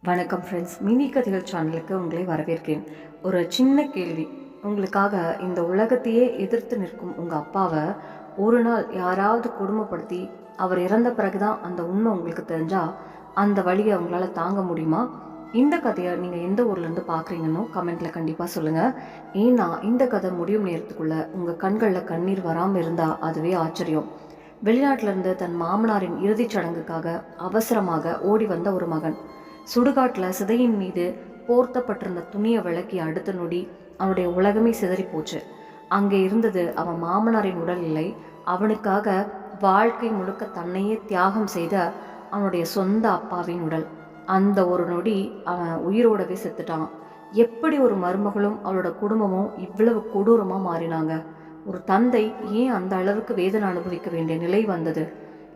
வணக்கம் friends, mini கதைகள் சேனலுக்கு உங்களை வரவேற்கிறேன். ஒரு சின்ன கேள்வி உங்களுக்காக. இந்த உலகத்தையே எதிர்த்து நிற்கும் உங்கள் அப்பாவை ஒரு நாள் யாராவது கொடுமைப்படுத்தி அவர் இறந்த பிறகுதான் அந்த உண்மை உங்களுக்கு தெரிஞ்சால் அந்த வழியை உங்களால் தாங்க முடியுமா? இந்த கதையை நீங்கள் எந்த ஊர்லேருந்து பார்க்குறீங்கன்னு கமெண்ட்டில் கண்டிப்பாக சொல்லுங்கள். ஏன்னா இந்த கதை முடியும் நேரத்துக்குள்ளே உங்கள் கண்களில் கண்ணீர் வராமல் இருந்தால் அதுவே ஆச்சரியம். வெளிநாட்டிலிருந்து தன் மாமனாரின் இறுதிச் சடங்குக்காக அவசரமாக ஓடி வந்த ஒரு மகன் சுடுகாட்டில் சிதையின் மீது போர்த்தப்பட்டிருந்த துணியை விளக்கி அடுத்த நொடி அவனுடைய உலகமே சிதறி போச்சு. அங்கே இருந்தது அவன் மாமனாரின் உடல் இல்லை, அவனுக்காக வாழ்க்கை முழுக்க தன்னையே தியாகம் செய்த அவனுடைய சொந்த அப்பாவின் உடல். அந்த ஒரு நொடி அவன் உயிரோடவே செத்துட்டான். எப்படி ஒரு மருமகளும் அவளோட குடும்பமும் இவ்வளவு கொடூரமாக மாறினாங்க? ஒரு தந்தை ஏன் அந்த அளவுக்கு வேதனை அனுபவிக்க வேண்டிய நிலை வந்தது?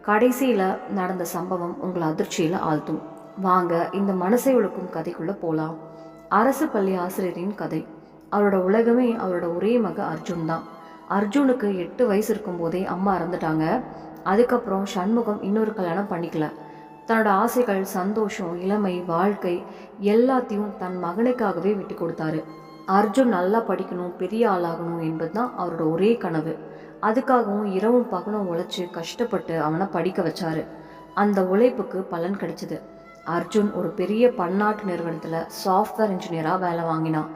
கடைசியில் நடந்த சம்பவம் உங்களை அதிர்ச்சியில் ஆழ்த்தும். வாங்க இந்த மனசை உழுக்கும் கதைக்குள்ளே போகலாம். அரசு பள்ளி ஆசிரியரின் கதை. அவரோட உலகமே அவரோட ஒரே மக அர்ஜுன் தான். அர்ஜுனுக்கு 8 வயசு இருக்கும்போதே அம்மா இறந்துட்டாங்க. அதுக்கப்புறம் சண்முகம் இன்னொரு கல்யாணம் பண்ணிக்கல. தன்னோட ஆசைகள், சந்தோஷம், இளமை, வாழ்க்கை எல்லாத்தையும் தன் மகனுக்காகவே விட்டு கொடுத்தாரு. அர்ஜுன் நல்லா படிக்கணும், பெரிய ஆளாகணும் என்பது தான் அவரோட ஒரே கனவு. அதுக்காகவும் இரவும் பகலும் உழைச்சி கஷ்டப்பட்டு அவனை படிக்க வச்சாரு. அந்த உழைப்புக்கு பலன் கிடைச்சது. அர்ஜுன் ஒரு பெரிய பன்னாட்டு நிறுவனத்தில் சாஃப்ட்வேர் இன்ஜினியராக வேலை வாங்கினான்.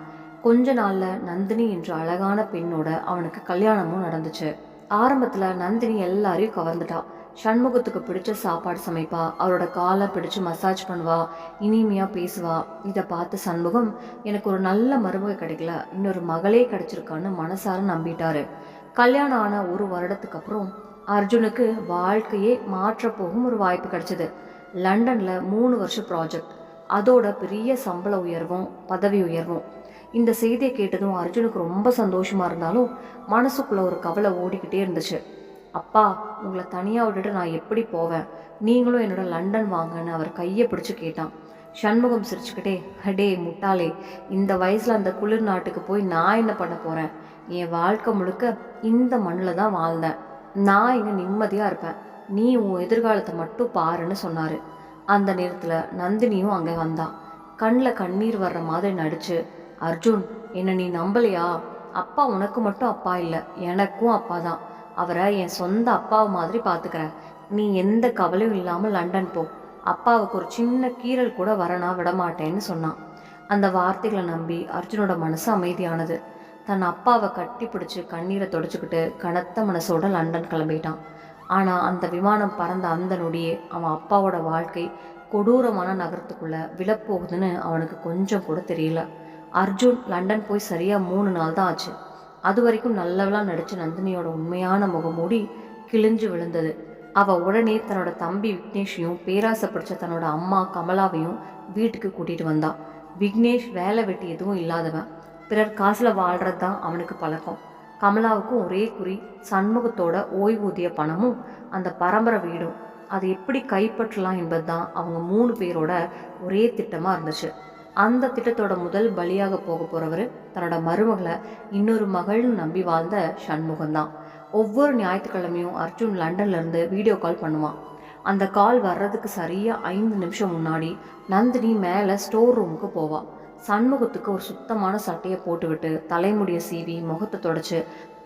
கொஞ்ச நாளில் நந்தினி என்ற அழகான பெண்ணோட அவனுக்கு கல்யாணமும் நடந்துச்சு. ஆரம்பத்தில் நந்தினி எல்லாரையும் கவர்ந்துட்டா. சண்முகத்துக்கு பிடிச்ச சாப்பாடு சமைப்பா, அவரோட காலை பிடிச்சு மசாஜ் பண்ணுவா, இனிமையாக பேசுவா. இதை பார்த்து சண்முகம், எனக்கு ஒரு நல்ல மருமக கிடைக்கல, இன்னொரு மகளே கிடைச்சிருக்கான்னு மனசார நம்பிட்டாரு. கல்யாணம் ஆன ஒரு வருடத்துக்கு அப்புறம் அர்ஜுனுக்கு வாழ்க்கையே மாற்றப்போகும் ஒரு வாய்ப்பு கிடைச்சது. லண்டனில் 3 வருஷம் ப்ராஜெக்ட், அதோட பெரிய சம்பள உயர்வும் பதவி உயர்வும். இந்த செய்தியை கேட்டதும் அர்ஜுனுக்கு ரொம்ப சந்தோஷமாக இருந்தாலும் மனசுக்குள்ளே ஒரு கவலை ஓடிக்கிட்டே இருந்துச்சு. அப்பா, உங்களை தனியாக விட்டுட்டு நான் எப்படி போவேன்? நீங்களும் என்னோட லண்டன் வாங்கன்னு அவர் கையை பிடிச்சி கேட்டான். சண்முகம் சிரிச்சுக்கிட்டே, அடே முட்டாளே, இந்த வயசில் அந்த குளிர் நாட்டுக்கு போய் நான் என்ன பண்ண போகிறேன்? என் வாழ்க்கை முழுக்க இந்த மண்ணில் தான் வாழ்ந்தேன். நான் இங்கே நிம்மதியாக இருப்பேன். நீ உன் எதிர்காலத்தை மட்டும் பாருன்னு சொன்னார். அந்த நேரத்தில் நந்தினியும் அங்கே வந்தான். கண்ணில் கண்ணீர் வர்ற மாதிரி நடிச்சு, அர்ஜுன், என்னை நீ நம்பலையா? அப்பா உனக்கு மட்டும் அப்பா இல்லை, எனக்கும் அப்பா தான். அவரை என் சொந்த அப்பாவை மாதிரி பார்த்துக்கிறேன். நீ எந்த கவலையும் இல்லாமல் லண்டன் போ. அப்பாவுக்கு ஒரு சின்ன கீறல் கூட வரனா விடமாட்டேன்னு சொன்னான். அந்த வார்த்தைகளை நம்பி அர்ஜுனோட மனசு அமைதியானது. தன் அப்பாவை கட்டி பிடிச்சி கண்ணீரை தொடச்சிக்கிட்டு கனத்த மனசோட லண்டன் கிளம்பிட்டான். ஆனால் அந்த விமானம் பறந்த அந்த நொடியே அவன் அப்பாவோட வாழ்க்கை கொடூரமான நகரத்துக்குள்ளே விழப்போகுதுன்னு அவனுக்கு கொஞ்சம் கூட தெரியல. அர்ஜுன் லண்டன் போய் சரியாக 3 நாள் தான் ஆச்சு. அது வரைக்கும் நல்லவளாக நடித்த நந்தினியோட உண்மையான முகமூடி கிழிஞ்சு விழுந்தது. அவள் உடனே தன்னோட தம்பி விக்னேஷையும் பேராசை பிடிச்ச தன்னோட அம்மா கமலாவையும் வீட்டுக்கு கூட்டிகிட்டு வந்தான். விக்னேஷ் வேலை வெட்டி எதுவும் இல்லாதவன், பிறர் காசில் வாழ்கிறது தான் அவனுக்கு பழக்கம். கமலாவுக்கும் ஒரே குறி, சண்முகத்தோட ஓய்வூதிய பணமும் அந்த பரம்பரை வீடும். அது எப்படி கைப்பற்றலாம் என்பது தான் அவங்க 3 பேரோட ஒரே திட்டமாக இருந்துச்சு. அந்த திட்டத்தோட முதல் பலியாக போக போகிறவர் தன்னோட மருமகளை இன்னொரு மகள்னு நம்பி வாழ்ந்த சண்முகம்தான். ஒவ்வொரு ஞாயிற்றுக்கிழமையும் அர்ஜுன் லண்டன்லேருந்து வீடியோ கால் பண்ணுவான். அந்த கால் வர்றதுக்கு சரியாக 5 நிமிஷம் முன்னாடி நந்தினி மேலே ஸ்டோர் ரூமுக்கு போவாள். சண்முகத்துக்கு ஒரு சுத்தமான சட்டையை போட்டுவிட்டு தலைமுடியை சீவி முகத்தை தொடச்சு,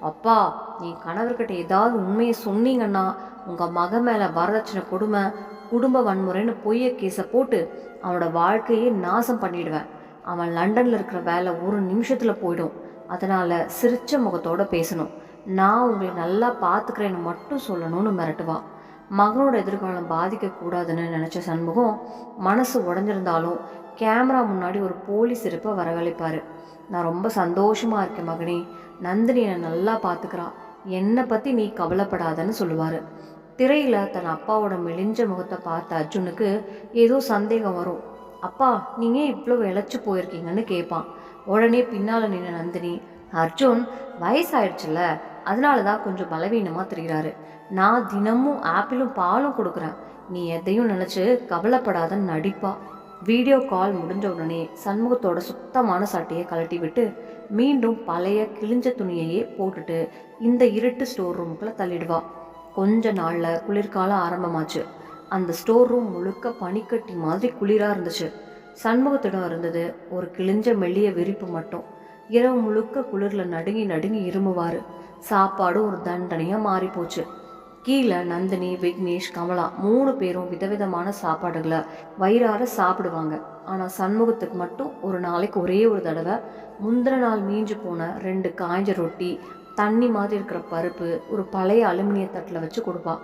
அப்பா, நீ கணவர்கிட்ட ஏதாவது உண்மையை சொன்னீங்கன்னா உங்கள் மக மேலே வரதட்சணை கொடுமை, குடும்ப வன்முறைன்னு பொய்ய கேஸை போட்டு அவனோட வாழ்க்கையே நாசம் பண்ணிடுவேன். அவன் லண்டனில் இருக்கிற வேலை ஒரு நிமிஷத்தில் போயிடும். அதனால் சிரிச்ச முகத்தோடு பேசணும். நான் உங்களை நல்லா பார்த்துக்கிறேன்னு மட்டும் சொல்லணும்னு மிரட்டுவா. மகனோட எதிர்காலம் பாதிக்கக்கூடாதுன்னு நினச்ச சண்முகம் மனசு உடஞ்சிருந்தாலும் கேமரா முன்னாடி ஒரு போலீஸ் இருப்பை வரவழைப்பார். நான் ரொம்ப சந்தோஷமாக இருக்கேன் மகனே, நந்தினி என்னை நல்லா பார்த்துக்கிறான், என்னை பற்றி நீ கவலைப்படாதன்னு சொல்லுவார். திரையில் தன் அப்பாவோட மெலிஞ்ச முகத்தை பார்த்த அர்ஜுனுக்கு ஏதோ சந்தேகம் வரும். அப்பா, நீங்கள் இவ்வளோ இழைச்சி போயிருக்கீங்கன்னு கேட்பான். உடனே பின்னால் நின்ன நந்தினி, அர்ஜுன் வயசாயிடுச்சுல்ல, அதனால தான் கொஞ்சம் பலவீனமாக தெரிகிறாரு. நான் தினமும் ஆப்பிளும் பாலும் கொடுக்குறேன், நீ எதையும் நினச்சி கவலைப்படாதன்னு நடிப்பா. வீடியோ கால் முடிஞ்ச உடனே சண்முகத்தோட சுத்தமான சட்டையை கழட்டி விட்டு மீண்டும் பழைய கிழிஞ்ச துணியையே போட்டுட்டு இந்த இருட்டு ஸ்டோர் ரூமுக்குள்ளே தள்ளிடுவா. கொஞ்ச நாளில் குளிர்காலம் ஆரம்பமாச்சு. அந்த ஸ்டோர் ரூம் முழுக்க பனிக்கட்டி மாதிரி குளிராக இருந்துச்சு. சண்முகத்திடம் இருந்தது ஒரு கிழிஞ்ச மெல்லிய விரிப்பு மட்டும். இரவு முழுக்க குளிரில் நடுங்கி நடுங்கி இருமுவார். சாப்பாடு ஒரு தண்டனையாக மாறி போச்சு. கீழே நந்தினி, விக்னேஷ், கமலா 3 பேரும் விதவிதமான சாப்பாடுகளை வயிறார சாப்பிடுவாங்க. ஆனால் சண்முகத்துக்கு மட்டும் ஒரு நாளைக்கு ஒரே ஒரு தடவை முந்தின நாள் மீஞ்சு போன 2 காய்ஞ்ச ரொட்டி, தண்ணி மாதிரி இருக்கிற பருப்பு ஒரு பழைய அலுமினிய தட்டில் வச்சு கொடுப்பா.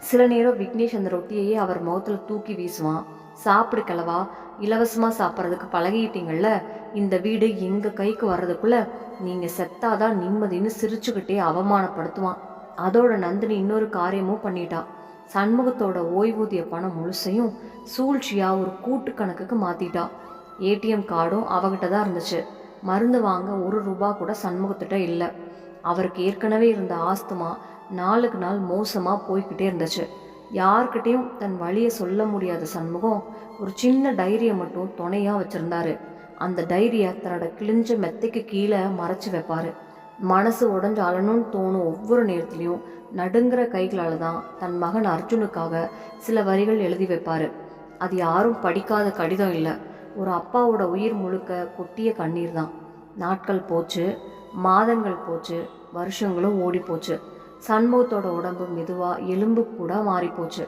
சில நேரம் விக்னேஷ் அந்த ரொட்டியையே அவர் முகத்தில் தூக்கி வீசுவான். சாப்பிடு கிளவா, இலவசமாக சாப்பிட்றதுக்கு பழகிட்டீங்கள்ல, இந்த வீடு எங்கள் கைக்கு வர்றதுக்குள்ள நீங்கள் செத்தாதான் நிம்மதின்னு சிரிச்சுக்கிட்டே அவமானப்படுத்துவான். அதோட நந்தினி இன்னொரு காரியமும் பண்ணிட்டா. சண்முகத்தோட ஓய்வூதிய பணம் முழுசையும் சூழ்ச்சியாக ஒரு கூட்டு கணக்குக்கு மாற்றிட்டா. ஏடிஎம் கார்டும் அவகிட்ட தான் இருந்துச்சு. மருந்து வாங்க 1 ரூபா கூட சண்முகத்திட்ட இல்லை. அவருக்கு ஏற்கனவே இருந்த ஆஸ்துமா நாளுக்கு நாள் மோசமாக போய்கிட்டே இருந்துச்சு. யார்கிட்டையும் தன் வழியை சொல்ல முடியாத சண்முகம் ஒரு சின்ன டைரியை மட்டும் துணையாக வச்சுருந்தாரு. அந்த டைரியை தன்னோட கிழிஞ்ச மெத்தைக்கு கீழே மறைச்சி வைப்பார். மனசு உடஞ்சு அழணும்னு தோணும் ஒவ்வொரு நேரத்துலையும் நடுங்கிற கைகளால் தான் தன் மகன் அர்ஜுனுக்காக சில வரிகள் எழுதி வைப்பார். அது யாரும் படிக்காத கடிதம் இல்லை, ஒரு அப்பாவோட உயிர் முழுக்க கொட்டிய கண்ணீர் தான். நாட்கள் போச்சு, மாதங்கள் போச்சு, வருஷங்களும் ஓடி போச்சு. சண்முகத்தோட உடம்பு மெதுவாக எலும்பு கூட மாறிப்போச்சு.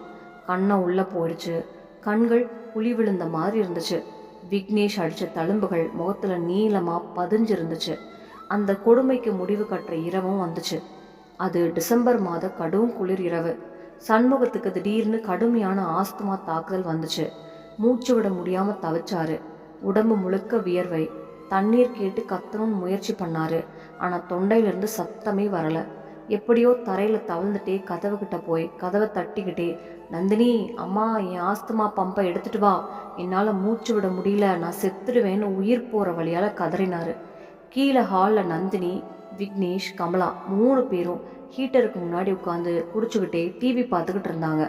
கண்ணை உள்ளே போயிடுச்சு. கண்கள் குழி விழுந்த மாதிரி இருந்துச்சு. விக்னேஷ் அடித்த தழும்புகள் முகத்தில் நீளமாக பதிஞ்சிருந்துச்சு. அந்த கொடுமைக்கு முடிவு கட்டுற இரவும் வந்துச்சு. அது டிசம்பர் மாத கடும் குளிர் இரவு. சண்முகத்துக்கு திடீர்னு கடுமையான ஆஸ்துமா தாக்குதல் வந்துச்சு. மூச்சு விட முடியாமல் தவிச்சாரு. உடம்பு முழுக்க வியர்வை. தண்ணீர் கேட்டு கத்தணும்னு முயற்சி பண்ணாரு. ஆனால் தொண்டையிலிருந்து சத்தமே வரலை. எப்படியோ தரையில் தவழ்ந்துட்டே கதவுக்கிட்ட போய் கதவை தட்டிக்கிட்டே, நந்தினி, அம்மா, என் ஆஸ்துமா பம்பை எடுத்துட்டு வா, என்னால் மூச்சு விட முடியல, நான் செத்துடுவேன்னு உயிர் போகிற வழியால் கதறினாரு. கீழே ஹாலில் நந்தினி, விக்னேஷ், கமலா 3 பேரும் ஹீட்டருக்கு முன்னாடி உட்காந்து குடிச்சுக்கிட்டே டிவி பார்த்துக்கிட்டு இருந்தாங்க.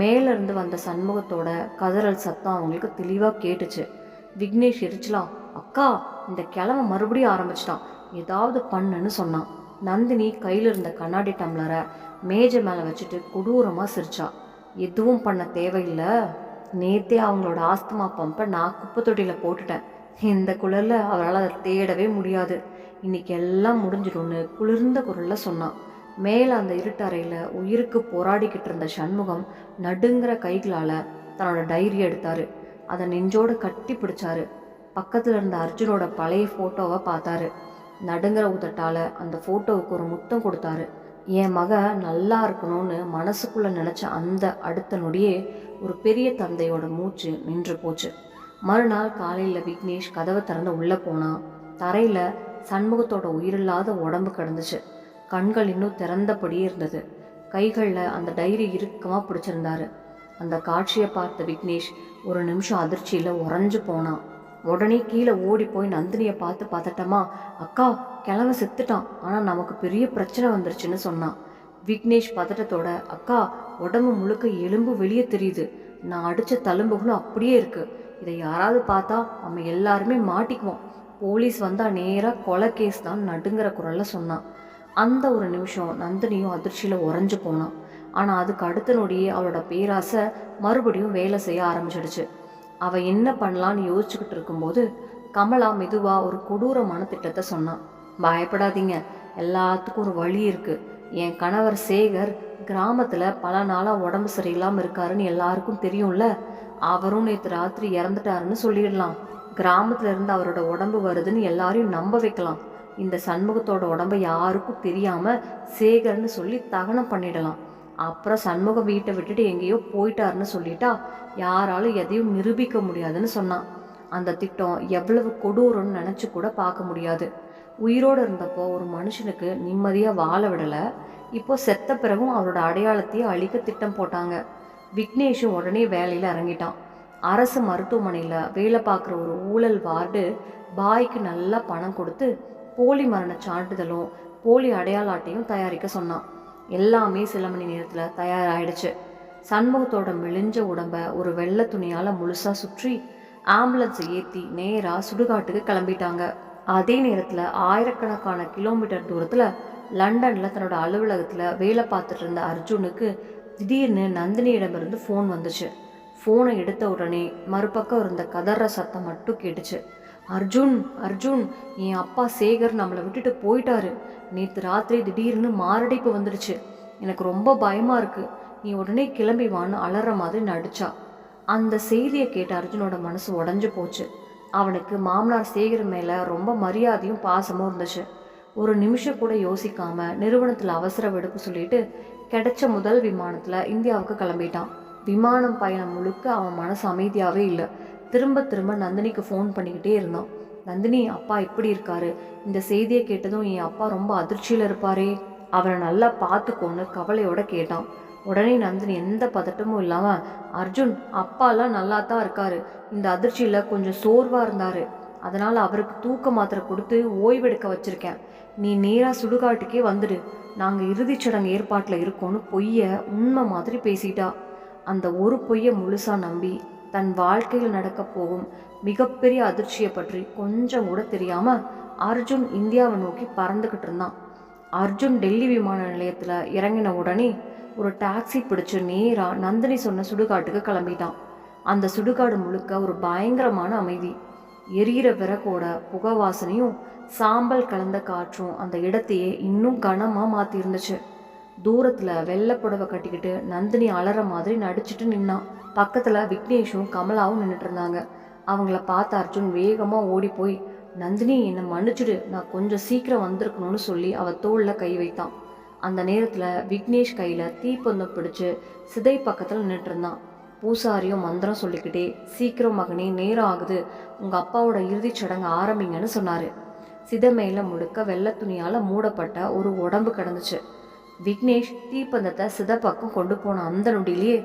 மேலேருந்து வந்த சண்முகத்தோட கதறல் சத்தம் அவங்களுக்கு தெளிவாக கேட்டுச்சு. விக்னேஷ் எரிச்சலா, அக்கா, இந்த கிழமை மறுபடியும் ஆரம்பிச்சிட்டான், ஏதாவது பண்ணுன்னு சொன்னான். நந்தினி கையில் இருந்த கண்ணாடி டம்ளரை மேஜை மேலே வச்சுட்டு கொடூரமாக சிரிச்சா. எதுவும் பண்ண தேவையில்லை, நேத்தே அவங்களோட ஆஸ்துமா பம்பை நான் குப்பை தொட்டியில் போட்டுட்டேன். இந்த குளிரில் அவரால் அதை தேடவே முடியாது. இன்னைக்கு எல்லாம் முடிஞ்சிடும்னு குளிர்ந்த குரலில் சொன்னான். மேலே அந்த இருட்டறையில் உயிருக்கு போராடிக்கிட்டு இருந்த சண்முகம் நடுங்கிற கைகளால் தன்னோட டைரி எடுத்தார். அதை நெஞ்சோடு கட்டி பிடிச்சாரு. பக்கத்தில் இருந்த அர்ஜுனோட பழைய ஃபோட்டோவை பார்த்தாரு. நடுங்கிற உதட்டால் அந்த ஃபோட்டோவுக்கு ஒரு முத்தம் கொடுத்தாரு. என் மக நல்லா இருக்கணும்னு மனசுக்குள்ளே நினச்ச அந்த அடுத்த நொடியே ஒரு பெரிய தந்தையோட மூச்சு நின்று போச்சு. மறுநாள் காலையில் விக்னேஷ் கதவை திறந்து உள்ளே போனான். தரையில் சண்முகத்தோட உயிரில்லாத உடம்பு கிடந்துச்சு. கண்கள் இன்னும் திறந்தபடியே இருந்தது. கைகளில் அந்த டைரி இறுக்கமாக பிடிச்சிருந்தாரு. அந்த காட்சியை பார்த்த விக்னேஷ் ஒரு நிமிஷம் அதிர்ச்சியில் உறைஞ்சு போனான். உடனே கீழே ஓடி போய் நந்தினியை பார்த்து பதட்டமா, அக்கா, கிழமை செத்துட்டான், ஆனால் நமக்கு பெரிய பிரச்சனை வந்துருச்சுன்னு சொன்னான். விக்னேஷ் பதட்டத்தோட, அக்கா, உடம்பு முழுக்க எலும்பு வெளியே தெரியுது, நான் அடித்த தழும்புகளும் அப்படியே இருக்குது, இதை யாராவது பார்த்தா நம்ம எல்லாருமே மாட்டிக்குவோம், போலீஸ் வந்தால் நேராக கொலை கேஸ் தான் நடுங்கிற குரலில் சொன்னான். அந்த ஒரு நிமிஷம் நந்தினியும் அதிர்ச்சியில் உறைஞ்சு போனான். ஆனால் அதுக்கு அடுத்த நொடியே அவளோட பேராசை மறுபடியும் வேலை செய்ய ஆரம்பிச்சிடுச்சு. அவள் என்ன பண்ணலான்னு யோசிச்சுக்கிட்டு இருக்கும்போது கமலா மெதுவாக ஒரு கொடூரமான திட்டத்தை சொன்னான். பயப்படாதீங்க, எல்லாத்துக்கும் ஒரு வழி இருக்குது. என் கணவர் சேகர் கிராமத்தில் பல நாளாக உடம்பு சரியில்லாமல் இருக்காருன்னு எல்லாருக்கும் தெரியும்ல, அவரும் நேற்று ராத்திரி இறந்துட்டாருன்னு சொல்லிடலாம். கிராமத்தில் இருந்து அவரோட உடம்பு வருதுன்னு எல்லாரையும் நம்ப வைக்கலாம். இந்த சண்முகத்தோட உடம்பை யாருக்கும் தெரியாமல் சேகர்னு சொல்லி தகனம் பண்ணிடலாம். அப்புறம் சண்முகம் வீட்டை விட்டுட்டு எங்கேயோ போயிட்டாருன்னு சொல்லிட்டா யாராலும் எதையும் நிரூபிக்க முடியாதுன்னு சொன்னான். அந்த திட்டம் எவ்வளவு கொடூரம்னு நினச்சி கூட பார்க்க முடியாது. உயிரோடு இருந்தப்போ ஒரு மனுஷனுக்கு நிம்மதியாக வாழ விடலை, இப்போ செத்த பிறகும் அவரோட அடையாளத்தையே அழிக்க திட்டம் போட்டாங்க. விக்னேஷும் உடனே வேலையில் இறங்கிட்டான். அரசு மருத்துவமனையில் வேலை பார்க்குற ஒரு ஊழல் வார்டு பாய்க்கு நல்லா பணம் கொடுத்து போலி மரண சான்றிதழும் போலி அடையாள அட்டையும் தயாரிக்க சொன்னான். எல்லாமே சில மணி நேரத்தில் தயாராகிடுச்சு. சண்முகத்தோட மெலிஞ்ச உடம்பை ஒரு வெள்ளை துணியால் முழுசாக சுற்றி ஆம்புலன்ஸை ஏற்றி நேராக சுடுகாட்டுக்கு கிளம்பிட்டாங்க. அதே நேரத்தில் ஆயிரக்கணக்கான கிலோமீட்டர் தூரத்தில் லண்டனில் தன்னோட அலுவலகத்தில் வேலை பார்த்துட்டு இருந்த அர்ஜுனுக்கு திடீர்னு நந்தினியிடமிருந்து ஃபோன் வந்துச்சு. ஃபோனை எடுத்த உடனே மறுபக்கம் இருந்த கதற சத்தம் மட்டும் கேட்டுச்சு. அர்ஜுன், அர்ஜுன், என் அப்பா சேகர் நம்மளை விட்டுட்டு போயிட்டாரு. நேற்று ராத்திரி திடீர்னு மாரடைப்பு வந்துடுச்சு. எனக்கு ரொம்ப பயமாக இருக்குது. நீ உடனே கிளம்பி வான்னு அலற மாதிரி நடிச்சா. அந்த செய்தியை கேட்ட அர்ஜுனோட மனசு உடஞ்சி போச்சு. அவனுக்கு மாமனார் சேகர் மேலே ரொம்ப மரியாதையும் பாசமும் இருந்துச்சு. ஒரு நிமிஷம் கூட யோசிக்காம நிறுவனத்தில் அவசர விடுப்பு சொல்லிட்டு கிடைச்ச முதல் விமானத்தில் இந்தியாவுக்கு கிளம்பிட்டான். விமானம் பயணம் முழுக்க அவன் மனசு அமைதியாகவே இல்லை. திரும்ப திரும்ப நந்தினிக்கு ஃபோன் பண்ணிக்கிட்டே இருந்தான். நந்தினி, அப்பா இப்படி இருக்காரு, இந்த செய்தியை கேட்டதும் என் அப்பா ரொம்ப அதிர்ச்சியில் இருப்பாரே, அவரை நல்லா பார்த்துக்கோன்னு கவலையோட கேட்டான். உடனே நந்தினி எந்த பதட்டமும் இல்லாமல், அர்ஜுன், அப்பாலாம் நல்லா தான் இருக்காரு, இந்த அதிர்ச்சியில் கொஞ்சம் சோர்வாக இருந்தார், அதனால் அவருக்கு தூக்க மாத்திரை கொடுத்து ஓய்வெடுக்க வச்சுருக்கேன். நீ நேராக சுடுகாட்டுக்கே வந்துடு, நாங்கள் இறுதிச்சடங்கு ஏற்பாட்டில் இருக்கோன்னு பொய்யை உண்மை மாதிரி பேசிட்டா. அந்த ஒரு பொய்யை முழுசாக நம்பி தன் வாழ்க்கையில் நடக்க போகும் மிகப்பெரிய அதிர்ச்சியை பற்றி கொஞ்சம் கூட தெரியாமல் அர்ஜுன் இந்தியாவை நோக்கி பறந்துக்கிட்டு இருந்தான். அர்ஜுன் டெல்லி விமான நிலையத்தில் இறங்கின உடனே ஒரு டாக்ஸி பிடிச்சு நேராக நந்தினி சொன்ன சுடுகாட்டுக்கு கிளம்பிட்டான். அந்த சுடுகாடு முழுக்க ஒரு பயங்கரமான அமைதி. எரியிற விறகோட புகை வாசனையும் சாம்பல் கலந்த காற்றும் அந்த இடத்தையே இன்னும் கனமாக மாற்றி இருந்துச்சு. தூரத்தில் வெள்ளை புடவை கட்டிக்கிட்டு நந்தினி அலற மாதிரி நடிச்சிட்டு நின்னான். பக்கத்தில் விக்னேஷும் கமலாவும் நின்றுட்டு இருந்தாங்க. அவங்கள பார்த்த அர்ஜுன் வேகமாக ஓடி போய், நந்தினி, என்னை மன்னிச்சுடு, நான் கொஞ்சம் சீக்கிரம் வந்திருக்கணும்னு சொல்லி அவள் தோளில் கை வைத்தான். அந்த நேரத்தில் விக்னேஷ் கையில் தீப்பந்தம் பிடிச்சு சிதை பக்கத்தில் நின்றுட்டு இருந்தான். பூசாரியும் மந்திரம் சொல்லிக்கிட்டே, சீக்கிரம் மகனே, நேரம் ஆகுது, உங்கள் அப்பாவோட இறுதிச் சடங்கு ஆரம்பிங்கன்னு சொன்னார். சிதை மேலே முழுக்க வெள்ளை துணியால் மூடப்பட்ட ஒரு உடம்பு கிடந்துச்சு. விக்னேஷ் தீப்பந்தத்தை சிதை பக்கம் கொண்டு போன அந்த நொடியிலேயே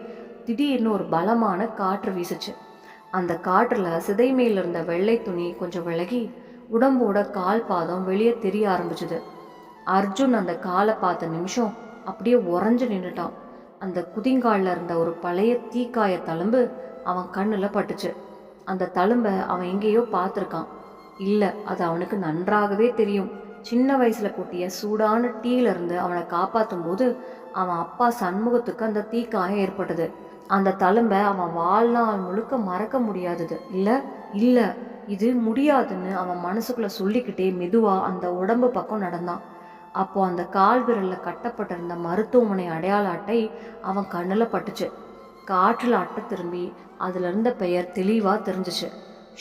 திடீர்னு ஒரு பலமான காற்று வீசுச்சு. அந்த காற்றில் சிதை மேல இருந்த வெள்ளை துணி கொஞ்சம் விலகி உடம்போட கால் பாதம் வெளியே தெரிய ஆரம்பிச்சுது. அர்ஜுன் அந்த காலை பார்த்த நிமிஷம் அப்படியே உறைஞ்சு நின்றுட்டான். அந்த குதிங்காலில் இருந்த ஒரு பழைய தீக்காய தழும்பு அவன் கண்ணில் பட்டுச்சு. அந்த தழும்பை அவன் எங்கேயோ பார்த்துருக்கான். இல்லை, அது அவனுக்கு நன்றாகவே தெரியும். சின்ன வயசில் கூட்டிய சூடான டீயிலிருந்து அவனை காப்பாற்றும் போது அவன் அப்பா சண்முகத்துக்கு அந்த தீக்காயம் ஏற்பட்டது. அந்த தழும்பை அவன் வாழ்நாள் முழுக்க மறக்க முடியாதது. இல்லை, இது முடியாதுன்னு அவன் மனசுக்குள்ளே சொல்லிக்கிட்டே மெதுவாக அந்த உடம்பு பக்கம் நடந்தான். அப்போ அந்த கால் விரலில் கட்டப்பட்டிருந்த மருத்துவமனை அடையாள அட்டை அவன் கண்ணில் பட்டுச்சு. காற்றில் அட்டை திரும்பி அதில் இருந்த பெயர் தெளிவாக தெரிஞ்சிச்சு.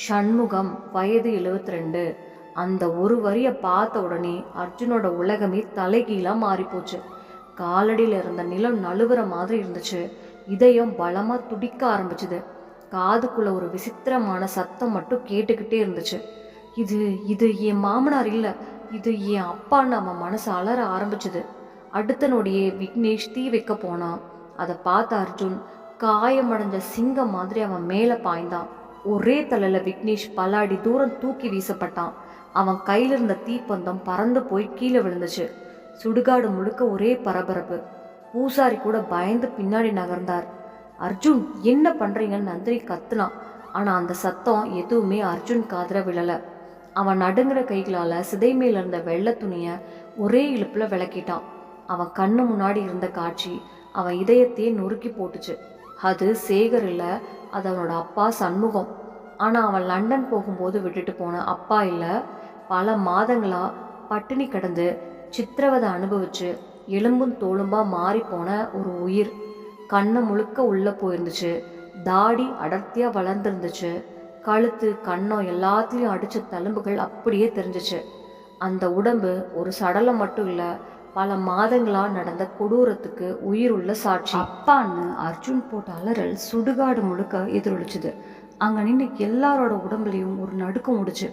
சண்முகம், வயது 72. அந்த ஒரு வரியை பார்த்த உடனே அர்ஜுனோட உலகமே தலைகீழாக மாறிப்போச்சு. காலடியில் இருந்த நிலம் நழுவுற மாதிரி இருந்துச்சு. இதயம் பலமாக துடிக்க ஆரம்பிச்சுது. காதுக்குள்ள ஒரு விசித்திரமான சத்தம் மட்டும் கேட்டுக்கிட்டே இருந்துச்சு. இது இது என் மாமனார் இல்லை, இது என் அப்பான்னு அவன் மனசு அலற ஆரம்பிச்சுது. அடுத்த நொடியே விக்னேஷ் தீ வைக்க போனான். அதை பார்த்த அர்ஜுன் காயமடைஞ்ச சிங்கம் மாதிரி அவன் மேலே பாய்ந்தான். ஒரே தலையில் விக்னேஷ் பல அடி தூரம் தூக்கி வீசப்பட்டான். அவன் கையில் இருந்த தீப்பந்தம் பறந்து போய் கீழே விழுந்துச்சு. சுடுகாடு முழுக்க ஒரே பரபரப்பு. பூசாரி கூட பயந்து பின்னாடி நகர்ந்தார். அர்ஜுன், என்ன பண்ணுறீங்கன்னு நந்தினி கத்துனான். ஆனால் அந்த சத்தம் எதுவுமே அர்ஜுன் காதில் விழலை. அவன் நடுங்கிற கைகளால் சிதை மேல இருந்த வெள்ளை துணியை ஒரே இழுப்பில் விளக்கிட்டான். அவன் கண்ணு முன்னாடி இருந்த காட்சி அவன் இதயத்தையே நொறுக்கி போட்டுச்சு. அது சேகர் இல்லை, அது அவனோட அப்பா சண்முகம். ஆனால் அவன் லண்டன் போகும்போது விட்டுட்டு போன அப்பா இல்லை. பல மாதங்களாக பட்டினி கிடந்து சித்திரவதை அனுபவிச்சு எலும்பும் தோலும்பா மாறி போன ஒரு உயிர். கண்ணை முழுக்க உள்ளே போயிருந்துச்சு. தாடி அடர்த்தியாக வளர்ந்துருந்துச்சு. கழுத்து, கண்ணம் எல்லாத்துலேயும் அடித்த தழும்புகள் அப்படியே தெரிஞ்சிச்சு. அந்த உடம்பு ஒரு சடலம் மட்டும் இல்லை, பல மாதங்களாக நடந்த கொடூரத்துக்கு உயிர் உள்ள சாட்சி. அப்பான்னு அர்ஜுன் போட்ட அலறல் சுடுகாடு முழுக்க எதிரொலிச்சுது. அங்கே நின்று எல்லாரோட உடம்புலையும் ஒரு நடுக்கம் முடிச்சு.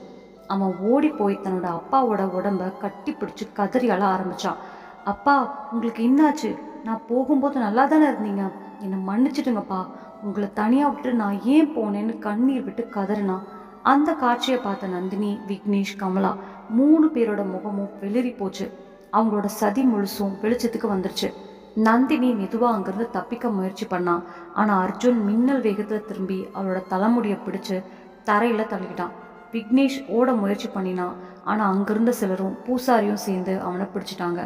அவன் ஓடி போய் தன்னோட அப்பாவோட உடம்ப கட்டி பிடிச்சி கதறி அழ ஆரம்பிச்சான். அப்பா, உங்களுக்கு என்னாச்சு? நான் போகும்போது நல்லா தானே இருந்தீங்க, என்னை மன்னிச்சிடுங்கப்பா, உங்களை தனியாக விட்டுட்டு நான் ஏன் போனேன்னு கண்ணீர் விட்டு கதறினான். அந்த காட்சியை பார்த்த நந்தினி, விக்னேஷ், கமலா 3 பேரோட முகமும் வெளிரி போச்சு. அவங்களோட சதி முழுசும் வெளிச்சத்துக்கு வந்துருச்சு. நந்தினி மெதுவாக அங்கேருந்து தப்பிக்க முயற்சி பண்ணான். ஆனால் அர்ஜுன் மின்னல் வேகத்தில் திரும்பி அவளோட தலைமுடியை பிடிச்சு தரையில் தள்ளிக்கிட்டான். விக்னேஷ் ஓட முயற்சி பண்ணினான். ஆனால் அங்கிருந்த சிலரும் பூசாரியும் சேர்ந்து அவனை பிடிச்சிட்டாங்க.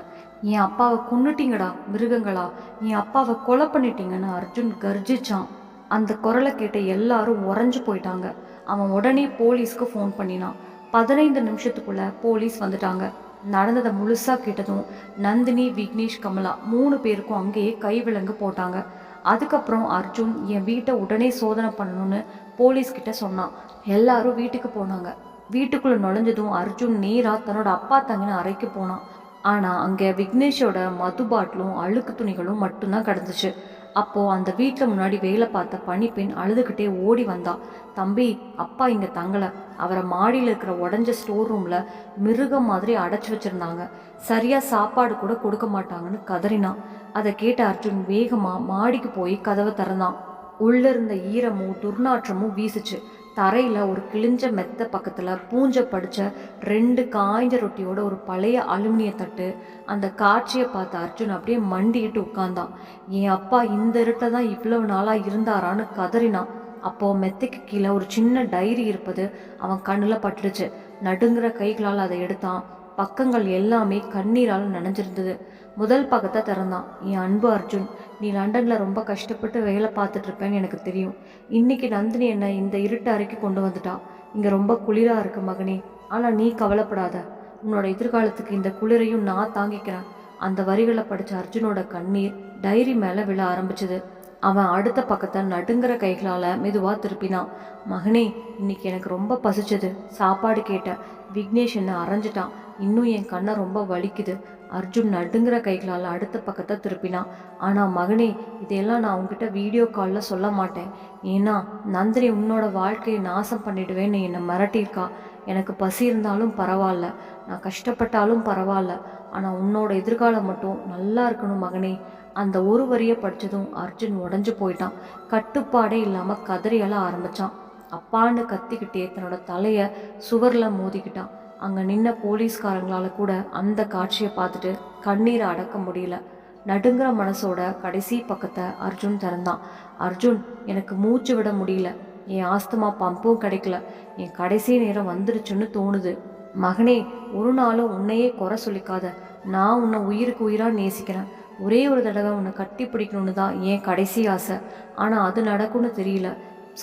என் அப்பாவை கொன்னுட்டீங்கடா மிருகங்களா, என் அப்பாவை கொலை பண்ணிட்டீங்கன்னு அர்ஜுன் கர்ஜிச்சான். அந்த குரலை கேட்ட எல்லாரும் உறைஞ்சு போயிட்டாங்க. அவன் உடனே போலீஸ்க்கு ஃபோன் பண்ணினான். 15 நிமிஷத்துக்குள்ள போலீஸ் வந்துட்டாங்க. நடந்ததை முழுசா கேட்டதும் நந்தினி, விக்னேஷ், கமலா 3 பேருக்கும் அங்கேயே கைவிலங்கு போட்டாங்க. அதுக்கப்புறம் அர்ஜுன் என் வீட்டை உடனே சோதனை பண்ணணும்னு போலீஸ்கிட்ட சொன்னான். எல்லாரும் வீட்டுக்கு போனாங்க. வீட்டுக்குள்ள நுழைஞ்சதும் அர்ஜுன் நேரா தன்னோட அப்பா தங்கின அறைக்கு போனான். ஆனா அங்க விக்னேஷோட மது பாட்டிலும் அழுக்கு துணிகளும் மட்டும்தான் கிடந்துச்சு. அப்போ அந்த வீட்டில் முன்னாடி வேலை பார்த்த பணிப்பெண் அழுதுகிட்டே ஓடி வந்தா. தம்பி, அப்பா இங்க தங்கல. அவரை மாடியில் இருக்கிற உடஞ்ச ஸ்டோர் ரூம்ல மிருகம் மாதிரி அடைச்சி வச்சிருந்தாங்க. சரியா சாப்பாடு கூட கொடுக்க மாட்டாங்கன்னு கதறினான். அதை கேட்ட அர்ஜுன் வேகமா மாடிக்கு போய் கதவை திறந்தான். உள்ள இருந்த ஈரமும் துர்நாற்றமும் வீசுச்சு. தரையில ஒரு கிழிஞ்ச மெத்த பக்கத்துல பூஞ்சை படிச்ச 2 காய்ஞ்ச ரொட்டியோட ஒரு பழைய அலுமினிய தட்டு. அந்த காட்சியை பார்த்த அர்ஜுன் அப்படியே மண்டிட்டு உட்கார்ந்தான். என் அப்பா இந்த இருட்ட தான் இவ்வளவு நாளா இருந்தாரான்னு கதறினான். அப்போ மெத்தைக்கு கீழே ஒரு சின்ன டைரி இருப்பது அவன் கண்ணில் பட்டுடுச்சு. நடுங்கிற கைகளால் அதை எடுத்தான். பக்கங்கள் எல்லாமே கண்ணீரால் நனைஞ்சிருந்தது. முதல் பக்கத்தை திறந்தான். என் அன்பு அர்ஜுன், நீ லண்டனில் ரொம்ப கஷ்டப்பட்டு வேலை பார்த்துட்டு இருப்பேன்னு எனக்கு தெரியும். இன்னைக்கு நந்தினி என்னை இந்த இருட்டு அறைக்கு கொண்டு வந்துட்டா. இங்கே ரொம்ப குளிராக இருக்கு மகனே. ஆனால் நீ கவலைப்படாத. உன்னோட எதிர்காலத்துக்கு இந்த குளிரையும் நான் தாங்கிக்கிறேன். அந்த வரிகளை படித்த அர்ஜுனோட கண்ணீர் டைரி மேலே விழ ஆரம்பிச்சது. அவன் அடுத்த பக்கத்தை நடுங்கிற கைகளால் மெதுவாக திருப்பினான். மகனே, இன்னைக்கு எனக்கு ரொம்ப பசிச்சது. சாப்பாடு கேட்டேன். விக்னேஷ் என்னை அரைஞ்சிட்டான். இன்னும் என் கண்ணை ரொம்ப வலிக்குது. அர்ஜுன் நடுங்கிற கைகளால் அடுத்த பக்கத்தை திருப்பினான். ஆனால் மகனே, இதையெல்லாம் நான் உங்ககிட்ட வீடியோ காலில் சொல்ல மாட்டேன். ஏன்னா நந்தினி உன்னோட வாழ்க்கையை நாசம் பண்ணிடுவேன்னு என்னை மிரட்டியிருக்கா. எனக்கு பசி இருந்தாலும் பரவாயில்ல, நான் கஷ்டப்பட்டாலும் பரவாயில்ல, ஆனால் உன்னோட எதிர்காலம் மட்டும் நல்லா இருக்கணும் மகனே. அந்த ஒரு வரியை படித்ததும் அர்ஜுன் உடஞ்சு போயிட்டான். கட்டுப்பாடே இல்லாமல் கதறியல ஆரம்பித்தான். அப்பான்னு கத்திக்கிட்டே தன்னோட தலையை சுவரில் மோதிக்கிட்டான். அங்கே நின்ன போலீஸ்காரங்களால கூட அந்த காட்சியை பார்த்துட்டு கண்ணீரை அடக்க முடியல. நடுங்கிற மனசோட கடைசி பக்கத்தை அர்ஜுன் திறந்தான். அர்ஜுன், எனக்கு மூச்சு விட முடியல. என் ஆஸ்துமா பம்பும் கிடைக்கல. என் கடைசி நேரம் வந்துடுச்சுன்னு தோணுது. மகனே, ஒரு நாளும் உன்னையே குறை சொல்லிக்காத. நான் உன்னை உயிருக்கு உயிராக நேசிக்கிறேன். ஒரே ஒரு தடவை உன்னை கட்டி பிடிக்கணும்னு தான் என் கடைசி ஆசை. ஆனால் அது நடக்கும்னு தெரியல.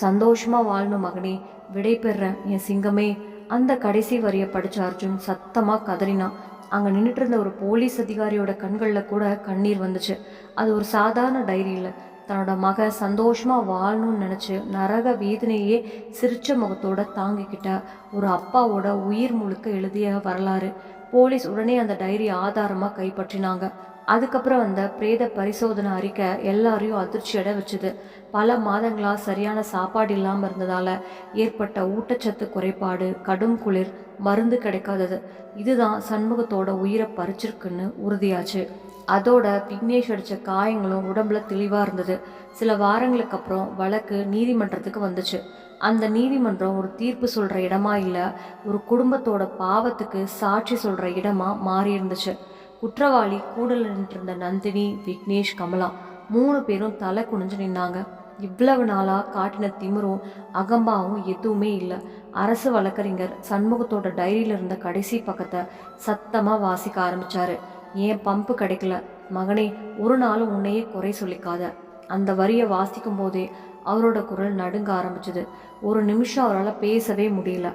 சந்தோஷமாக வாழணும் மகனே. விடை பெறேன் என் சிங்கமே. அந்த கடைசி வரியை படித்த அர்ஜுன் சத்தமாக கதறினான். அங்கே நின்றுட்டு இருந்த ஒரு போலீஸ் அதிகாரியோட கண்களில் கூட கண்ணீர் வந்துச்சு. அது ஒரு சாதாரண டைரி இல்லை. தன்னோட மக சந்தோஷமாக வாழணும்னு நினச்சி நரக வேதனையே சிரிச்ச முகத்தோட தாங்கிக்கிட்ட ஒரு அப்பாவோட உயிர் முழுக்க எழுதிய வரலாறு. போலீஸ் உடனே அந்த டைரி ஆதாரமாக கைப்பற்றினாங்க. அதுக்கப்புறம் வந்த பிரேத பரிசோதனை அறிக்கை எல்லாரையும் அதிர்ச்சியடை வச்சுது. பல மாதங்களாக சரியான சாப்பாடு இல்லாமல் இருந்ததால் ஏற்பட்ட ஊட்டச்சத்து குறைபாடு, கடும் குளிர், மருந்து கிடைக்காதது, இதுதான் சண்முகத்தோட உயிரை பறிச்சிருக்குன்னு உறுதியாச்சு. அதோட விக்னேஷ் அடித்த காயங்களும் உடம்புல தெளிவாக இருந்தது. சில வாரங்களுக்கு அப்புறம் வழக்கு நீதிமன்றத்துக்கு வந்துச்சு. அந்த நீதிமன்றம் ஒரு தீர்ப்பு சொல்கிற இடமா இல்லை, ஒரு குடும்பத்தோட பாவத்துக்கு சாட்சி சொல்கிற இடமா மாறி இருந்துச்சு. குற்றவாளி கூடல நின்றிருந்த நந்தினி, விக்னேஷ், கமலா 3 பேரும் தலை குனிஞ்சு நின்னாங்க. இவ்வளவு நாளாக காட்டின திமிரும் அகம்பாவும் எதுவுமே இல்லை. அரசு வழக்கறிஞர் சண்முகத்தோட டைரியில் இருந்த கடைசி பக்கத்தை சத்தமாக வாசிக்க ஆரம்பிச்சாரு. ஏன் பம்பு கிடைக்கல மகனே, ஒரு நாளும் உன்னையே குறை சொல்லிக்காத. அந்த வரியை வாசிக்கும் போதே அவரோட குரல் நடுங்க ஆரம்பிச்சது. ஒரு நிமிஷம் அவரால் பேசவே முடியல.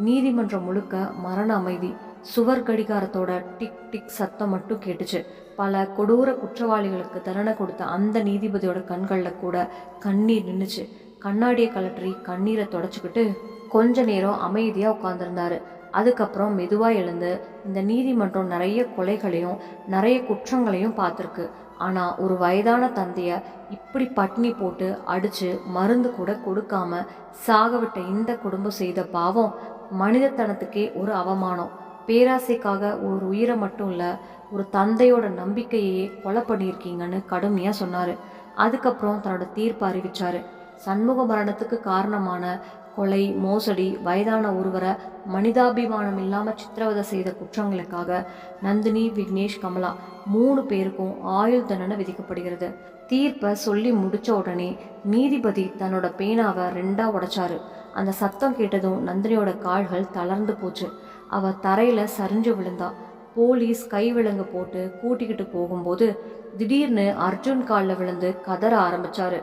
நீதிமன்றம் முழுக்க மரண அமைதி. சுவர் கடிகாரத்தோட டிக் டிக் சத்தம் மட்டும் கேட்டுச்சு. பல கொடூர குற்றவாளிகளுக்கு தண்டனை கொடுத்த அந்த நீதிபதியோட கண்களில் கூட கண்ணீர் நின்றுச்சு. கண்ணாடியை கலற்றி கண்ணீரை தொடச்சிக்கிட்டு கொஞ்ச நேரம் அமைதியாக உட்காந்துருந்தாரு. அதுக்கப்புறம் மெதுவாக எழுந்து, இந்த நீதிமன்றம் நிறைய கொலைகளையும் நிறைய குற்றங்களையும் பார்த்துருக்கு. ஆனால் ஒரு வயதான தந்தைய இப்படி பட்டினி போட்டு அடித்து மருந்து கூட கொடுக்காம சாகவிட்ட இந்த குடும்பம் செய்த பாவம் மனிதத்தனத்துக்கே ஒரு அவமானம். பேராசைக்காக ஒரு உயிரை மட்டும் இல்லை, ஒரு தந்தையோட நம்பிக்கையே கொலை பண்ணியிருக்கீங்கன்னு கடுமையாக சொன்னார். அதுக்கப்புறம் தன்னோட தீர்ப்பு அறிவிச்சார். சண்முக மரணத்துக்கு காரணமான கொலை, மோசடி, வயதான ஒருவரை மனிதாபிமானம் இல்லாமல் சித்திரவதை செய்த குற்றங்களுக்காக நந்தினி, விக்னேஷ், கமலா 3 பேருக்கும் ஆயுள் தண்டனை விதிக்கப்படுகிறது. தீர்ப்பை சொல்லி முடித்த உடனே நீதிபதி தன்னோட பேனாவை 2ஆ உடைச்சாரு. அந்த சத்தம் கேட்டதும் நந்தினியோட கால்கள் தளர்ந்து போச்சு. அவ தரையில் சரிஞ்சு விழுந்தா. போலீஸ் கைவிலங்கு போட்டு கூட்டிக்கிட்டு போகும்போது திடீர்னு அர்ஜுன் காலில் விழுந்து கதற ஆரம்பிச்சாரு.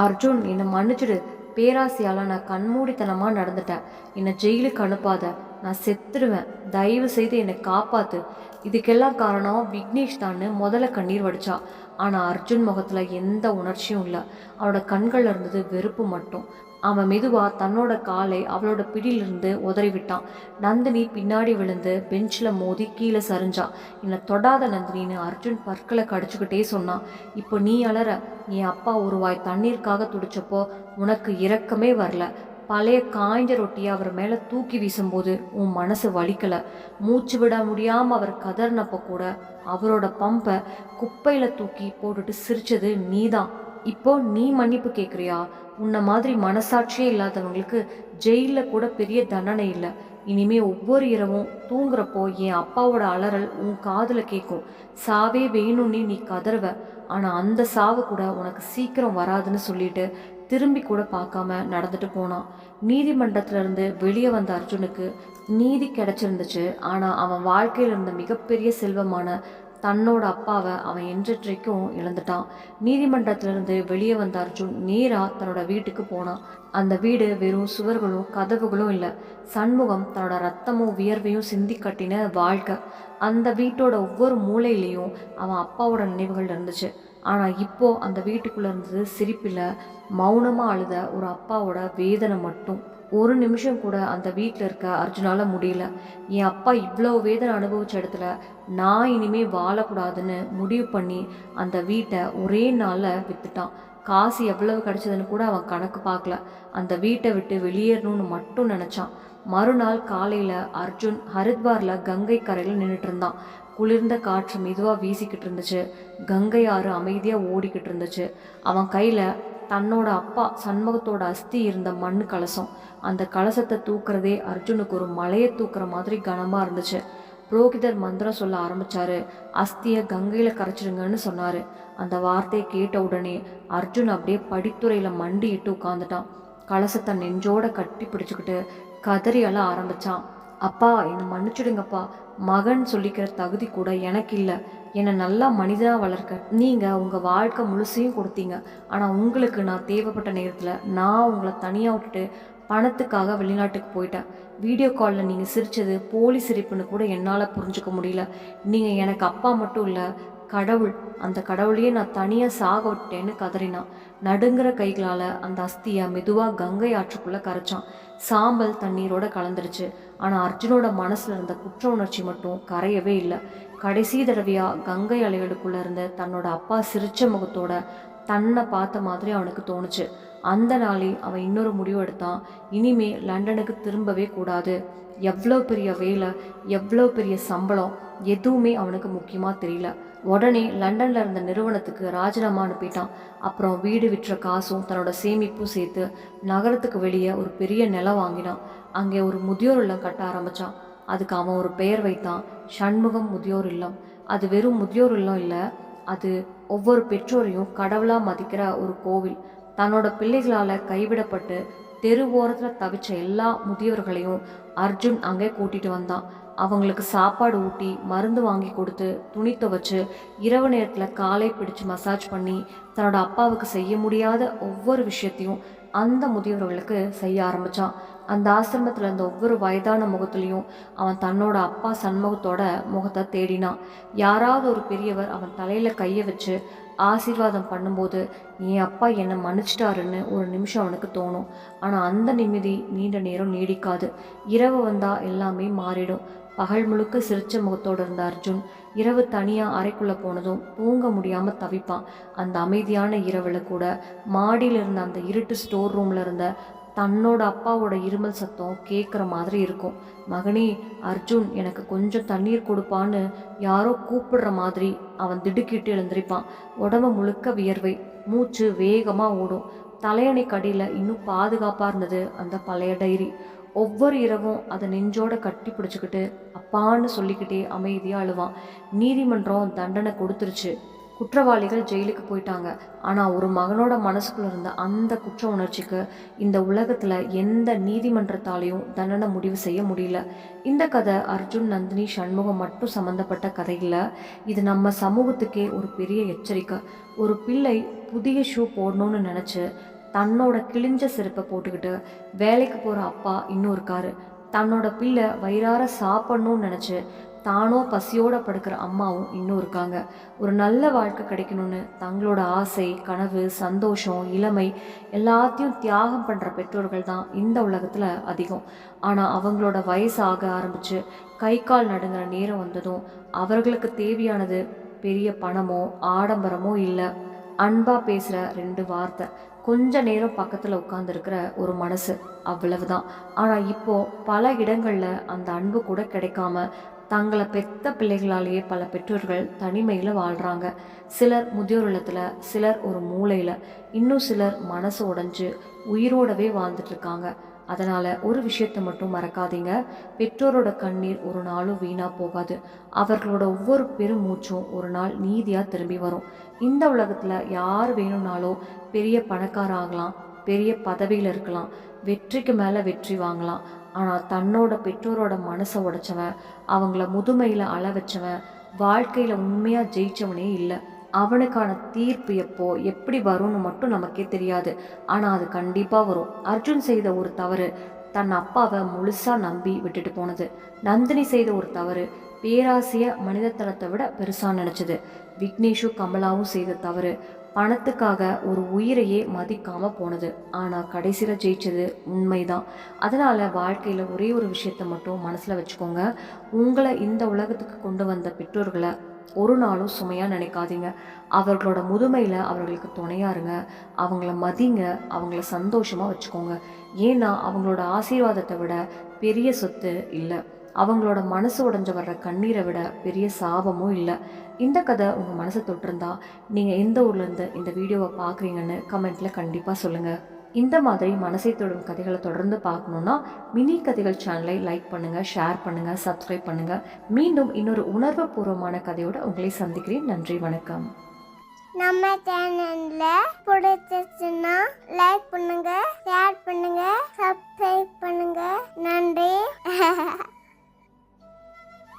அர்ஜுன், என்னை மன்னிச்சிடு. பேராசையால் நான் கண்மூடித்தனமாக நடந்துட்டேன். என்னை ஜெயிலுக்கு அனுப்பாத. நான் செத்துடுவேன். தயவு செய்து என்னை காப்பாத்து. இதுக்கெல்லாம் காரணம் விக்னேஷ் தான்னு முதல்ல கண்ணீர் வடிச்சா. ஆனால் அர்ஜுன் முகத்தில் எந்த உணர்ச்சியும் இல்லை. அவனோட கண்களில் இருந்தது வெறுப்பு மட்டும். அவன் மெதுவாக தன்னோட காலை அவளோட பிடியிலிருந்து உதறி விட்டான். நந்தினி பின்னாடி விழுந்து பெஞ்சில் மோதி கீழே சரிஞ்சா. என்னை தொடாத நந்தினின்னு அர்ஜுன் பற்களை கடிச்சுக்கிட்டே சொன்னான். இப்போ நீ அலற. என் அப்பா ஒரு வாய் தண்ணீருக்காக துடிச்சப்போ உனக்கு இரக்கமே வரல. பழைய காய்ஞ்ச ரொட்டியை அவர் மேலே தூக்கி வீசும்போது உன் மனசு வலிக்கலை. மூச்சு விட முடியாமல் அவர் கதறினப்போ கூட அவரோட பம்பை குப்பையில் தூக்கி போட்டுட்டு சிரிச்சது நீதான். இப்போ நீ மன்னிப்பு கேட்குறியா? உன்னை மாதிரி மனசாட்சியே இல்லாதவங்களுக்கு ஜெயிலில் கூட பெரிய தண்டனை இல்லை. இனிமே ஒவ்வொரு இரவும் தூங்குறப்போ என் அப்பாவோட அலறல் உன் காதில் கேட்கும். சாவே வேணும்னு நீ கதறுவ. ஆனால் அந்த சாவு கூட உனக்கு சீக்கிரம் வராதுன்னு சொல்லிட்டு திரும்பி கூட பார்க்காம நடந்துட்டு போனான். நீதிமன்றத்திலிருந்து வெளியே வந்த அர்ஜுனுக்கு நீதி கிடைச்சிருந்துச்சு. ஆனால் அவன் வாழ்க்கையில் இருந்த மிகப்பெரிய செல்வமான தன்னோட அப்பாவை அவன் என்றைக்கும் இழந்துட்டான். நீதிமன்றத்திலிருந்து வெளியே வந்த அர்ஜுன் நேராக தன்னோட வீட்டுக்கு போனான். அந்த வீடு வெறும் சுவர்களும் கதவுகளும் இல்லை. சண்முகம் தன்னோட ரத்தமும் வியர்வையும் சிந்தி கட்டின வாழ்க்கை. அந்த வீட்டோட ஒவ்வொரு மூலையிலையும் அவன் அப்பாவோட நினைவுகள் இருந்துச்சு. ஆனால் இப்போ அந்த வீட்டுக்குள்ளே இருந்தது சிரிப்பில் மௌனமாக அழுத ஒரு அப்பாவோட வேதனை மட்டும். ஒரு நிமிஷம் கூட அந்த வீட்டில் இருக்க அர்ஜுனால் முடியல. என் அப்பா இவ்வளோ வேதனை அனுபவிச்ச இடத்துல நான் இனிமேல் வாழக்கூடாதுன்னு முடிவு பண்ணி அந்த வீட்டை ஒரே நாளில் விற்றுட்டான். காசு எவ்வளவு கிடைச்சதுன்னு கூட அவன் கணக்கு பார்க்கல. அந்த வீட்டை விட்டு வெளியேறணும்னு மட்டும் நினச்சான். மறுநாள் காலையில் அர்ஜுன் ஹரித்வாரில் கங்கை கரையில் நின்றுட்டு இருந்தான். குளிர்ந்த காற்று மெதுவாக வீசிக்கிட்டு இருந்துச்சு. கங்கை ஆறு அமைதியாக ஓடிக்கிட்டு இருந்துச்சு. அவன் கையில் தன்னோட அப்பா சண்முகத்தோட அஸ்தி இருந்த மண் கலசம். அந்த கலசத்தை தூக்குறதே அர்ஜுனுக்கு ஒரு மலையை தூக்குற மாதிரி கனமாக இருந்துச்சு. புரோகிதர் மந்திரம் சொல்ல ஆரம்பிச்சாரு. அஸ்தியை கங்கையில் கரைச்சிடுங்கன்னு சொன்னார். அந்த வார்த்தையை கேட்ட உடனே அர்ஜுன் அப்படியே படித்துறையில் மண்டிட்டு உட்காந்துட்டான். கலசத்தை நெஞ்சோட கட்டி பிடிச்சிக்கிட்டு கதறி அழ ஆரம்பிச்சான். அப்பா, என்னை மன்னிச்சிடுங்கப்பா. மகன் சொல்லிக்கிற தகுதி கூட எனக்கு இல்லை. என்னை நல்லா மனிதனாக வளர்க்க நீங்கள் உங்கள் வாழ்க்கை முழுசையும் கொடுத்தீங்க. ஆனால் உங்களுக்கு நான் தேவைப்பட்ட நேரத்தில் நான் உங்களை தனியாக விட்டுட்டு பணத்துக்காக வெளிநாட்டுக்கு போயிட்டேன். வீடியோ காலில் நீங்கள் சிரித்தது போலி சிரிப்புன்னு கூட என்னால் புரிஞ்சுக்க முடியல. நீங்கள் எனக்கு அப்பா மட்டும் இல்லை, கடவுள். அந்த கடவுளையே நான் தனியாக சாக விட்டேன்னு கதறினான். நடுங்கிற கைகளால் அந்த அஸ்தியை மெதுவாக கங்கை ஆற்றுக்குள்ளே கரைச்சான். சாம்பல் தண்ணீரோட கலந்துருச்சு. ஆனால் அர்ஜுனோட மனசில் இருந்த குற்ற உணர்ச்சி மட்டும் கரையவே இல்லை. கடைசி தடவையாக கங்கை அலைகளுக்குள்ளே இருந்த தன்னோட அப்பா சிரிச்ச முகத்தோட தன்னை பார்த்த மாதிரி அவனுக்கு தோணுச்சு. அந்த நாளில் அவன் இன்னொரு முடிவு எடுத்தான். இனிமே லண்டனுக்கு திரும்பவே கூடாது. எவ்வளோ பெரிய வேலை, எவ்வளோ பெரிய சம்பளம், எதுவுமே அவனுக்கு முக்கியமாக தெரியல. உடனே லண்டனில் இருந்த நிறுவனத்துக்கு ராஜினாமா அனுப்பிட்டான். அப்புறம் வீடு விற்ற காசும் தன்னோட சேமிப்பும் சேர்த்து நகரத்துக்கு வெளியே ஒரு பெரிய நிலம் வாங்கினான். அங்கே ஒரு முதியோர் இல்லம் கட்ட ஆரம்பித்தான். அதுக்கு அவன் ஒரு பெயர் வைத்தான், சண்முகம் முதியோர் இல்லம். அது வெறும் முதியோர் இல்லம் இல்லை, அது ஒவ்வொரு பெற்றோரையும் கடவுளாக மதிக்கிற ஒரு கோவில். தன்னோட பிள்ளைகளால் கைவிடப்பட்டு தெரு ஓரத்தில் தவிச்ச எல்லா முதியவர்களையும் அர்ஜுன் அங்கே கூட்டிகிட்டு வந்தான். அவங்களுக்கு சாப்பாடு ஊட்டி, மருந்து வாங்கி கொடுத்து, துணி துவைச்சு, இரவு நேரத்தில் காலை பிடிச்சு மசாஜ் பண்ணி தன்னோட அப்பாவுக்கு செய்ய முடியாத ஒவ்வொரு விஷயத்தையும் அந்த முதியவர்களுக்கு செய்ய ஆரம்பித்தான். அந்த ஆசிரமத்தில் இருந்த ஒவ்வொரு வயதான முகத்துலேயும் அவன் தன்னோட அப்பா சண்முகத்தோட முகத்தை தேடினான். யாராவது ஒரு பெரியவர் அவன் தலையில் கையை வச்சு ஆசீர்வாதம் பண்ணும்போது என் அப்பா என்னை மன்னிச்சிட்டாருன்னு ஒரு நிமிஷம் அவனுக்கு தோணும். ஆனால் அந்த நிம்மதி நீண்ட நேரம் நீடிக்காது. இரவு வந்தால் எல்லாமே மாறிடும். பகல் முழுக்க சிரிச்ச முகத்தோடு இருந்த அர்ஜுன் இரவு தனியாக அறைக்குள்ளே போனதும் தூங்க முடியாமல் தவிப்பான். அந்த அமைதியான இரவில் கூட மாடியில் இருந்த அந்த இருட்டு ஸ்டோர் ரூமில் இருந்த தன்னோட அப்பாவோட இருமல் சத்தம் கேட்குற மாதிரி இருக்கும். மகனே அர்ஜுன், எனக்கு கொஞ்சம் தண்ணீர் கொடுப்பான்னு யாரோ கூப்பிடுற மாதிரி அவன் திடுக்கிட்டு எழுந்திருப்பான். உடம்பு முழுக்க வியர்வை, மூச்சு வேகமாக ஓடும். தலையணை கடியில் இன்னும் பாதுகாப்பாக இருந்தது அந்த பழைய டைரி. ஒவ்வொரு இரவும் அதை நெஞ்சோட கட்டி பிடிச்சிக்கிட்டு அப்பான்னு சொல்லிக்கிட்டே அமைதியாக அழுவான். நீதிமன்றம் தண்டனை கொடுத்துருச்சு. குற்றவாளிகள் ஜெயிலுக்கு போயிட்டாங்க. ஆனால் ஒரு மகனோட மனசுக்குள்ள இருந்த அந்த குற்ற உணர்ச்சிக்கு இந்த உலகத்தில் எந்த நீதிமன்றத்தாலையும் தண்டனை முடிவு செய்ய முடியல. இந்த கதை அர்ஜுன், நந்தினி, சண்முகம் மட்டும் சம்மந்தப்பட்ட கதை இல்லை. இது நம்ம சமூகத்துக்கே ஒரு பெரிய எச்சரிக்கை. ஒரு பிள்ளை புதிய ஷூ போடணும்னு நினச்சி தன்னோட கிழிஞ்ச செருப்பை போட்டுக்கிட்டு வேலைக்கு போகிற அப்பா இன்னும் இருக்காரு. தன்னோட பிள்ளை வயிறார சாப்பிடணும்னு நினச்சி தானோ பசியோடு படுக்கிற அம்மாவும் இன்னும் இருக்காங்க. ஒரு நல்ல வாழ்க்கை கிடைக்கணும்னு தங்களோட ஆசை, கனவு, சந்தோஷம், இளமை எல்லாத்தையும் தியாகம் பண்ணுற பெற்றோர்கள் தான் இந்த உலகத்தில் அதிகம். ஆனால் அவங்களோட வயசு ஆக ஆரம்பித்து கை கால் நடுங்கிற நேரம் வந்ததும் அவர்களுக்கு தேவையானது பெரிய பணமோ ஆடம்பரமோ இல்லை, அன்பா பேசுகிற 2 வார்த்தை, கொஞ்ச நேரம் பக்கத்தில் உட்காந்துருக்கிற ஒரு மனசு, அவ்வளவுதான். ஆனால் இப்போது பல இடங்களில் அந்த அன்பு கூட கிடைக்காம தங்களை பெத்த பிள்ளைகளாலேயே பல பெற்றோர்கள் தனிமையில் வாழ்கிறாங்க. சிலர் முதியோர் இல்லத்தில், சிலர் ஒரு மூலையில், இன்னும் சிலர் மனசு உடைஞ்சு உயிரோடவே வாழ்ந்துட்டுருக்காங்க. அதனால் ஒரு விஷயத்தை மட்டும் மறக்காதீங்க, பெற்றோரோட கண்ணீர் ஒரு நாளும் வீணாக போகாது. அவர்களோட ஒவ்வொரு பெருமூச்சும் ஒரு நாள் நீதியாக திரும்பி வரும். இந்த உலகத்தில் யார் வேணும்னாலும் பெரிய பணக்கார ஆகலாம், பெரிய பதவியில் இருக்கலாம், வெற்றிக்கு மேலே வெற்றி வாங்கலாம். ஆனால் தன்னோட பெற்றோரோட மனசை உடைச்சவன், அவங்கள முதுமையில் அழ வச்சவன், வாழ்க்கையில் உண்மையாக ஜெயித்தவனே இல்லை. அவனுக்கான தீர்ப்பு எப்போ எப்படி வரும்னு மட்டும் நமக்கே தெரியாது. ஆனால் அது கண்டிப்பாக வரும். அர்ஜுன் செய்த ஒரு தவறு தன் அப்பாவை முழுசாக நம்பி விட்டுட்டு போனது. நந்தினி செய்த ஒரு தவறு பேராசைய மனிதத்தனத்தை விட பெருசாக நினச்சது. விக்னேஷும் கமலாவும் செய்த தவறு பணத்துக்காக ஒரு உயிரையே மதிக்காமல் போனது. ஆனால் கடைசியில் ஜெயிச்சது உண்மைதான். அதனால் வாழ்க்கையில் ஒரே ஒரு விஷயத்தை மட்டும் மனசில் வச்சுக்கோங்க, உங்களை இந்த உலகத்துக்கு கொண்டு வந்த பெற்றோர்களை ஒரு நாளும் சுமையாக நினைக்காதீங்க. அவர்களோட முதுமையில் அவர்களுக்கு துணையாக இருங்க, அவங்கள மதிங்க, அவங்கள சந்தோஷமாக வச்சுக்கோங்க. ஏன்னா அவங்களோட ஆசீர்வாதத்தை விட பெரிய சொத்து இல்லை, அவங்களோட மனசு உடைஞ்ச வர்ற கண்ணீரை விட பெரிய சாபமும் இல்லை. இந்த கதை உங்கள் மனசை தொட்டிருந்தா நீங்கள் எந்த ஊர்லேருந்து இந்த வீடியோவை பார்க்குறீங்கன்னு கமெண்ட்டில் கண்டிப்பாக சொல்லுங்கள். இந்த மாதிரி மனசை தொடும் கதைகளை தொடர்ந்து பார்க்கணுன்னா மினி கதைகள் சேனலை லைக் பண்ணுங்கள், ஷேர் பண்ணுங்கள், சப்ஸ்கிரைப் பண்ணுங்கள். மீண்டும் இன்னொரு உணர்வு பூர்வமான கதையோடு உங்களை சந்திக்கிறேன். நன்றி, வணக்கம். நம்ம சேனல்ல பிடிச்சிச்சுன்னா லைக் பண்ணுங்க, ஷேர் பண்ணுங்க, சப்ஸ்கிரைப்